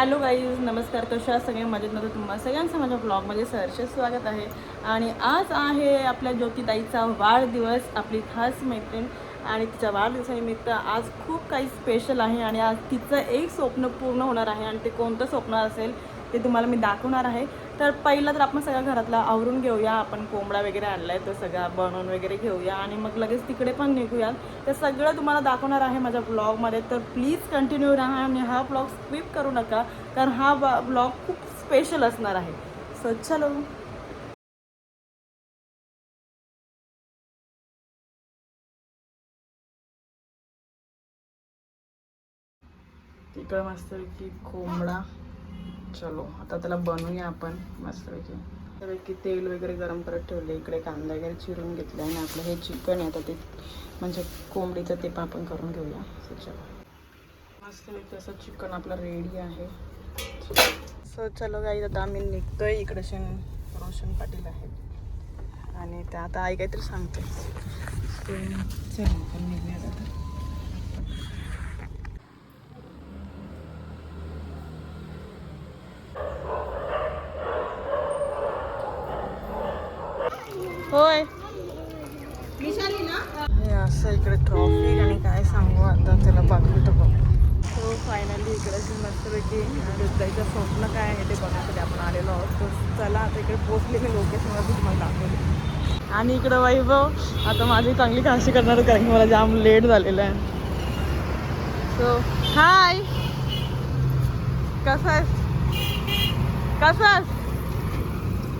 Hello guys, नमस्कार. कशा सगळे मजेत नव्हतं. तुम्हाला सगळ्यांचं माझ्या ब्लॉगमध्ये सहर्ष स्वागत आहे. आणि आज आहे आपल्या ज्योतिताईचा वाढदिवस, आपली खास मैत्रीण. आणि तिच्या वाढदिवसानिमित्त आज खूप काही स्पेशल आहे. आणि आज तिचं एक स्वप्न पूर्ण होणार आहे. आणि ते कोणतं स्वप्न असेल ते तुम्हाला मी दाखवणार आहे. तर पहिलं तर आपण सगळं घरातला आवरून घेऊया. आपण कोंबडा वगैरे आणला आहे तो सगळा बनवून वगैरे घेऊया आणि मग लगेच तिकडे पण निघूयात. ते सगळं तुम्हाला दाखवणार आहे माझ्या ब्लॉगमध्ये. तर प्लीज कंटिन्यू राहा आणि हा ब्लॉग स्किप करू नका, कारण हा ब्लॉग खूप स्पेशल असणार आहे. सो चलो. तिकडं मस्तपैकी कोंबडा. चलो आता त्याला बनवूया आपण मस्तपैकी तेल वगैरे गरम करत ठेवले. इकडे कांदा वगैरे चिरून घेतला आणि आपलं हे चिकन आहे आता ते म्हणजे कोंबडीचं ते पण आपण करून घेऊया. सो चलो, मस्तपैकी असं चिकन आपलं रेडी आहे. सो चलो गाईज, आता आम्ही निघतोय. इकडे रोशन पाटील आहेत आणि त्या आता आई काहीतरी सांगते. चलो आपण निघूयात आता. होय, हे असं इकडे ट्रॉफिक आणि काय सांगू आता त्याला बाकी तर बघ. सो फायनली इकडे मस्तपैकी दुधाईचं स्वप्न काय आहे ते बघण्यासाठी आपण आलेलो आहोत. तर चला आता इकडे पोचले मी लोकेशनवरती तुम्हाला दाखवले. आणि इकडं वैभव आता माझी चांगली खाशी करणार, कारण की मला जाम लेट झालेलं आहे. सो हाय, कसं आहेस?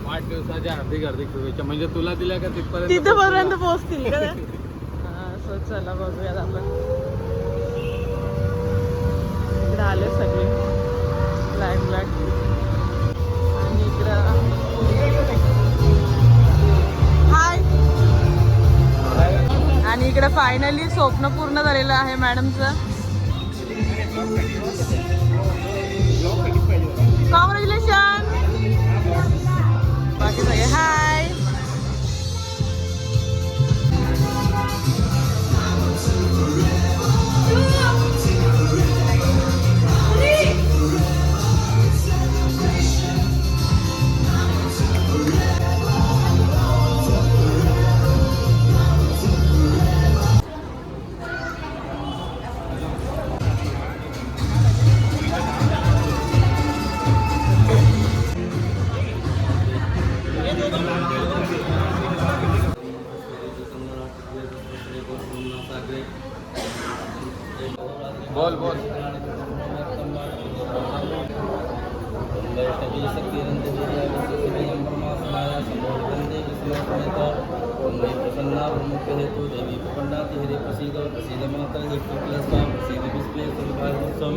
वाढदिवसाच्या हार्दिक हार्दिक शुभेच्छा. म्हणजे तुला दिल्या का तिथपर्यंत तिथपर्यंत पोहोचतील का? हां, सो चला बघूयात आपण. इकडं आले सगळे ब्लॅक आणि इकडं हाय. आणि इकडं फायनली स्वप्न पूर्ण झालेलं आहे मॅडमचं. कॉंग्रॅच्युलेशन. बाकी सगळे हाय. बोल बोल. प्रसन्ना प्रमुख हेतु देवी प्रपन्नाति हरे प्रसीद प्रसीद माता हेतु प्लस प्रसीद विस्पे सर्वभागोत्सव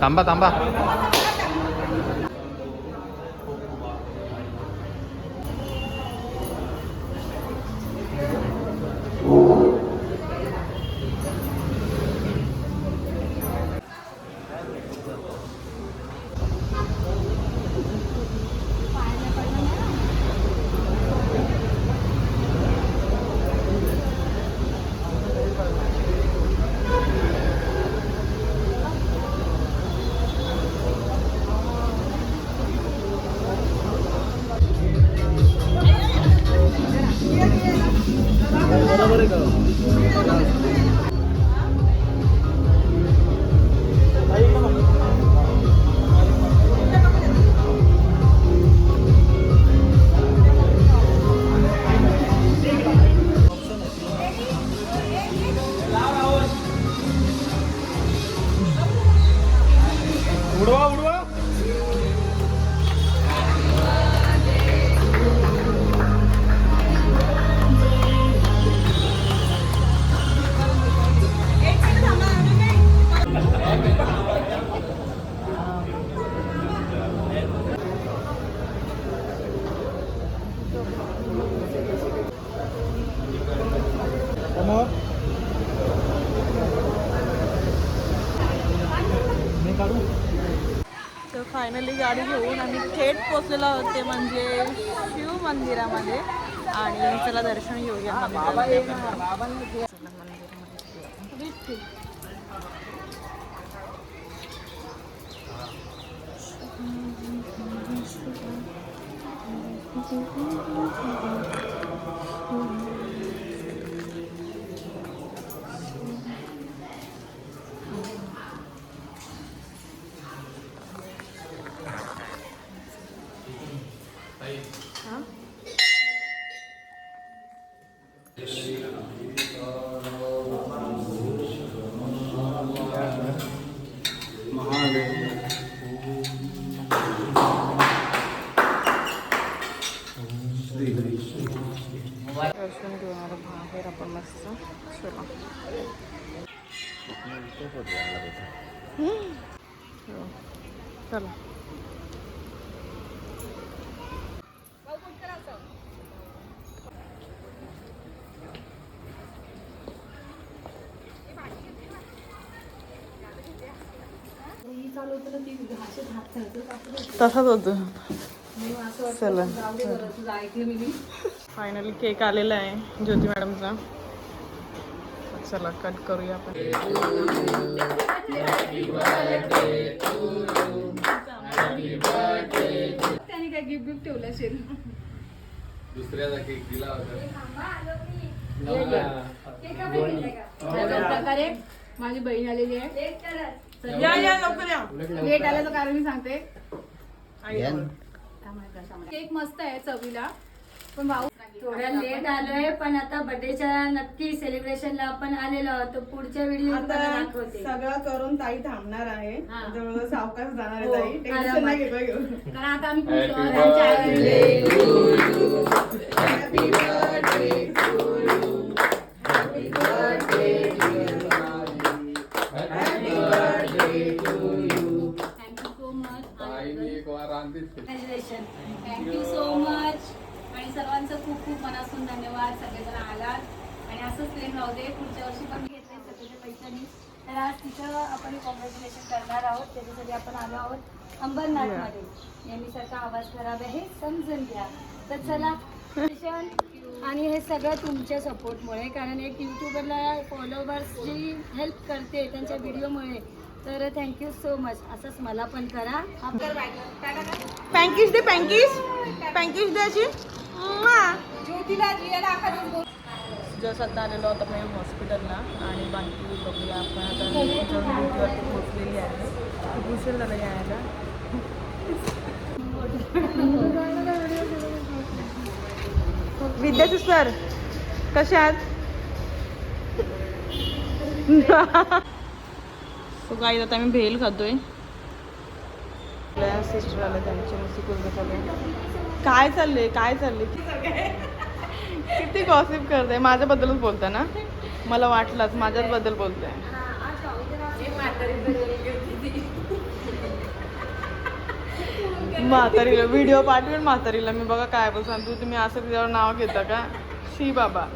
थांबा थांबा. फायनली गाडी घेऊन आम्ही थेट पोचलेलो आहोत ते म्हणजे शिव मंदिरामध्ये. आणि चला दर्शन घेऊया मंदिरामध्ये. दर्शन घेऊन आलो बाहेर आपण मस्त. चला चला तसाच होतो. चला फायनली केक आलेला आहे ज्योती मॅडमचा. चला कट करूया आपण. त्याने काय गिफ्ट ठेवलं असेल. दुसऱ्याचा केक दिला होता. प्रकारे माझी बहीण आलेली आहे. या या लवकर या. लेट आल्याचं कारण मी सांगते. केक मस्त आहे चवीला, पण भाऊ थोड्या लेट आलोय, पण आता बर्थडेच्या नक्की सेलिब्रेशनला आपण आलेलो आहोत. पुढच्या व्हिडिओ दाखवते. सगळं करून ताई थांबणार आहे. हा. जवळ सावकाश जाणार आहे हो, ताई. टेन्शन नाही घेतो घेऊन. कारण आता आम्ही खुश Happy आहोत. आमच्या आई- Happy birthday to you. Happy birthday dear Mali. Happy birthday to you. Thank you so much. आईने एक वार आणतेच. Congratulations. Thank you so much. आणि सर्वांचं खूप खूप मनापासून धन्यवाद. सगळेजण आलात आणि असंच प्रेम राहू दे. पुढच्या वर्षी पण घेतले सगळ्याच्या पैशांनी. तर आज तिचं आपण कॉंग्रॅच्युलेशन करणार आहोत. त्याच्यासाठी आपण आलो आहोत अंबरनाथमध्ये. नेहमीसारखा आवाज खराब आहे समजून घ्या. तर चला आणि हे सगळं तुमच्या सपोर्टमुळे, कारण एक यूट्यूबरला फॉलोवर्स जी हेल्प करते त्यांच्या व्हिडिओमुळे. तर थँक्यू सो मच. असंच मला पण करा. पँकिश दे पँकिश. पँकिश दे अशी. जस्ट आता आलेलो आहोत आपण हॉस्पिटलला. आणि बाकी बघूया आपण आता ड्युटीवरती पोचलेली आहे. खूप उशीर झाला यायला. विद्या सिस्टर कशा आहात? सो काही आता आम्ही भेल खातोय. सिस्टर आले त्यांची नुसती कुलबत आले. काय चाललंय काय चाललंय? किती गॉसिप करते. माझ्याबद्दलच बोलताय ना? मला वाटलंच माझ्याच बद्दल बोलताय. म्हातारीला व्हिडिओ पाठवेल. म्हातारीला मी बघा काय बोल सांगतो. तुम्ही असं तिच्यावर नाव घेता का? शी बाबा.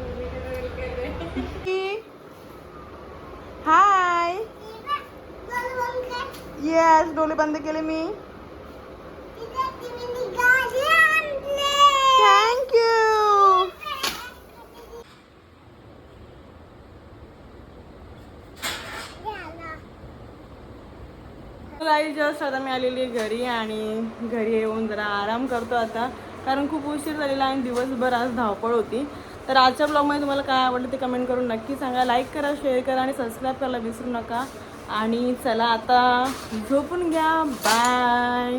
हाय. येस डोळे बंद केले मी. थँक्यू. काही जस्ट आता मी आलेली आहे घरी. आणि घरी येऊन जरा आराम करतो आता, कारण खूप उशीर झालेला आहे आणि दिवसभर आज धावपळ होती. तर आजच्या ब्लॉगमध्ये तुम्हाला काय आवडलं ते कमेंट करून नक्की सांगा. लाईक करा, शेअर करा आणि सबस्क्राईब करायला विसरू नका. आणि चला आता झोपून घ्या. बाय.